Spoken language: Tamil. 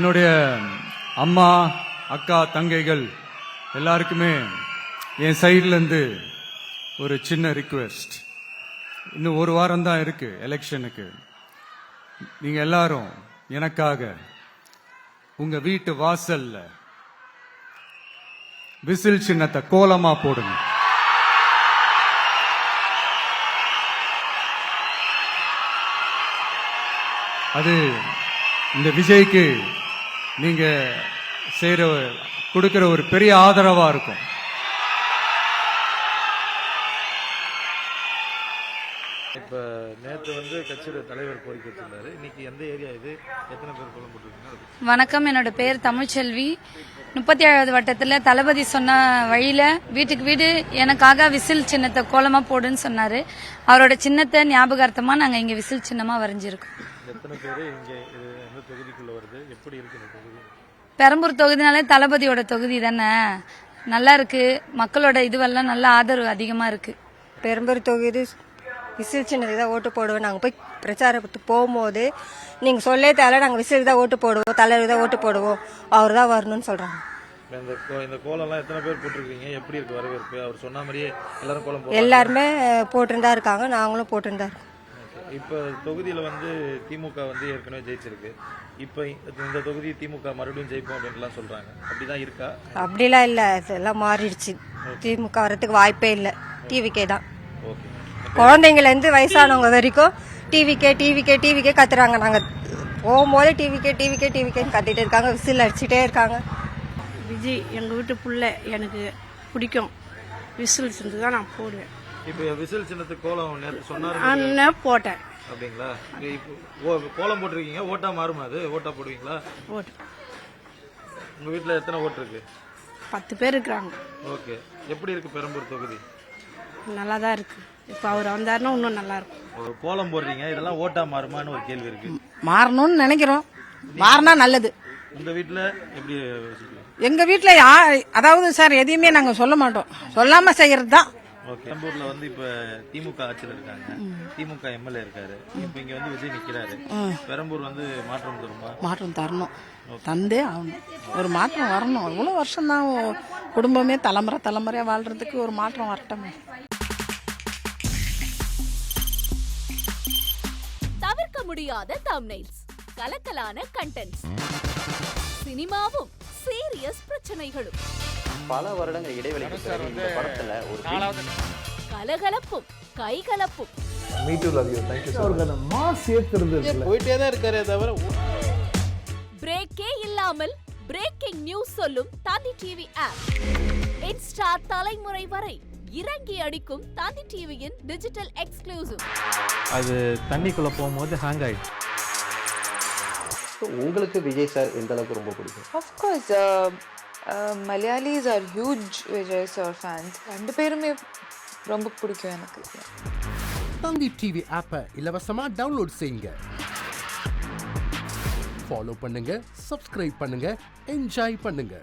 என்னுடைய அம்மா அக்கா தங்கைகள் எல்லாருக்குமே என் சைட்லேருந்து ஒரு சின்ன ரிக்வெஸ்ட். இன்னும் ஒரு வாரம் தான் இருக்கு எலெக்ஷனுக்கு. நீங்க எல்லாரும் எனக்காக உங்க வீட்டு வாசல்ல விசில் சின்னத்தை கோலமா போடுங்க. அது இந்த விஜய்க்கு நீங்க கொடுக்கிற ஒரு பெரிய ஆதரவா இருக்கும். இப்ப நேற்று கட்சியோட தலைவர் கோரிக்கை வச்சிருந்தாரு. இன்னைக்கு எந்த ஏரியா இது, எத்தனை பேர் கோலம் போட்டுருக்கீங்க? வணக்கம், என்னோட பேர் தமிழ்ச்செல்வி. 37வது வட்டத்தில் தளபதி சொன்ன வழியில வீட்டுக்கு வீடு எனக்காக விசில் சின்னத்தை கோலமா போடுன்னு சொன்னாரு. அவரோட சின்னத்தை ஞாபகார்த்தமா நாங்க இங்க விசில் சின்னமா வரைஞ்சிருக்கோம். எத்தனை பேர் இங்க எந்த தொகுதிக்குள்ள வருது, எப்படி இருக்கு இந்த தொகுதி? பெரம்பூர் தொகுதினாலே தளபதியோட தொகுதி தானே, நல்லா இருக்கு. மக்களோட இதுவெல்லாம் நல்ல ஆதரவு அதிகமா இருக்கு. பெரம்பூர் தொகுதி விசில் சின்னத்துக்கு தான் ஓட்டு போடுவோம். நாங்கள் போய் பிரச்சாரத்துக்கு போகும்போது நீங்கள் சொல்லே தேவை, நாங்கள் விசிலுக்கு தான் ஓட்டு போடுவோம், தலைவருக்கு தான் ஓட்டு போடுவோம், அவர் தான் வரணும்னு சொல்கிறாங்க. இந்த கோலம்லாம் எத்தனை பேர் போட்டிருக்கீங்க, எப்படி இருக்கு வரவேற்பு? அவர் சொன்ன மாதிரியே எல்லாரும் கோலம் எல்லாருமே போட்டுருந்தா இருக்காங்க, நாங்களும் போட்டுருந்தா இருக்கோம். இப்போ தொகுதியில் திமுக ஏற்கனவே ஜெயிச்சிருக்கு. இப்போ இந்த தொகுதி திமுக மறுபடியும் ஜெயிப்போம் அப்படின்லாம் சொல்றாங்க. அப்படிதான் இருக்கா? அப்படிலாம் இல்லை, இதெல்லாம் மாறிடுச்சு. திமுக வரத்துக்கு வாய்ப்பே இல்லை, டிவிக்கே தான். ஓகே, குழந்தைங்கலேருந்து வயசானவங்க வரைக்கும் டிவிக்கே டிவிக்கே டிவிக்கே கத்துறாங்க. நாங்கள் போகும்போதே டிவிக்கே டிவிக்கே டிவிக்கேன்னு கத்திட்டு இருக்காங்க, விசில் அடிச்சுட்டே இருக்காங்க. விஜய் எங்கள் வீட்டு புள்ள எனக்கு பிடிக்கும், விசில் சிந்து தான் நான் போடுவேன். இப்போ விசில் சின்னத்துக்கு கோலம் நேற்று சொன்னாரு, போட்டேன். அப்படிங்களா? இப்போ கோலம் போட்டிருக்கீங்க, ஓட்டா மாறுமா? அது ஓட்டா போடுவீங்களா? ஓட்டு. உங்க வீட்டில் எத்தனை ஓட்டு இருக்கு? 10 பேர் இருக்கிறாங்க. ஓகே, எப்படி இருக்கு பெரம்பூர் தொகுதி? நல்லா தான் இருக்கு. இப்போ அவர் வந்தாருன்னா இன்னும் நல்லா இருக்கும். ஒரு கோலம் போடுறீங்க, இதெல்லாம் ஓட்டா மாறுமான்னு ஒரு கேள்வி இருக்கு. மாறணும்னு நினைக்கிறோம், மாறினா நல்லது. உங்க வீட்டில் எப்படி? எங்க வீட்டுல அதாவது சார் எதையுமே நாங்க சொல்ல மாட்டோம், சொல்லாம செய்யறது தான். ஓகே, பெரம்பூர்ல இப்ப திமுக ஆட்சியில் இருக்காங்க, திமுக எம்எல்ஏ இருக்காரு. இப்ப இங்க விஜய் நிக்கிறாரு. பெரம்பூர் மாற்றம் தருமா? மாற்றம் தரணும், தந்தே ஆகணும். ஒரு மாற்றம் வரணும். அவ்வளவு வருஷம் தான் குடும்பமே தலைமுறையா வாழ்றதுக்கு ஒரு மாற்றம் வரட்டுமே. தவிர்க்க முடியாத தம்ப்நெயில்ஸ், கலக்கலான கண்டென்ட்ஸ், சினிமாவும் சீரியஸ் பிரச்சனைகளும், பல வருடங்கள் இடைவெளிக்கு பிறகு இந்த படத்துல ஒரு கலகலப்பும் கைகலப்பும், போயிட்டே தான் இருக்காரே தவிர பிரேக்கே இல்லாமல் பிரேக்கிங் நியூஸ் சொல்லும் தந்தி டிவி ஆப். இன்ஸ்டா தலைமுறை வரை இறங்கி அடிக்கும் தந்தி டிவியின் டிஜிட்டல் எக்ஸ்க்ளூசிவ். அது தண்ணிக்குள்ள போகும்போது ஹேங் ஆயிடுச்சு. உங்களுக்கு விஜய் சார் எந்த அளவுக்கு ரொம்ப பிடிக்கும்? Of course, Malayalis are huge Vijay sir fans. ரெண்டு பேருமே ரொம்ப பிடிக்கும் எனக்கு. தந்தி டிவி ஆப்பை இலவசமா டவுன்லோட் செய்யுங்க, ஃபாலோ பண்ணுங்க, சப்ஸ்கிரைப் பண்ணுங்க, என்ஜாய் பண்ணுங்க.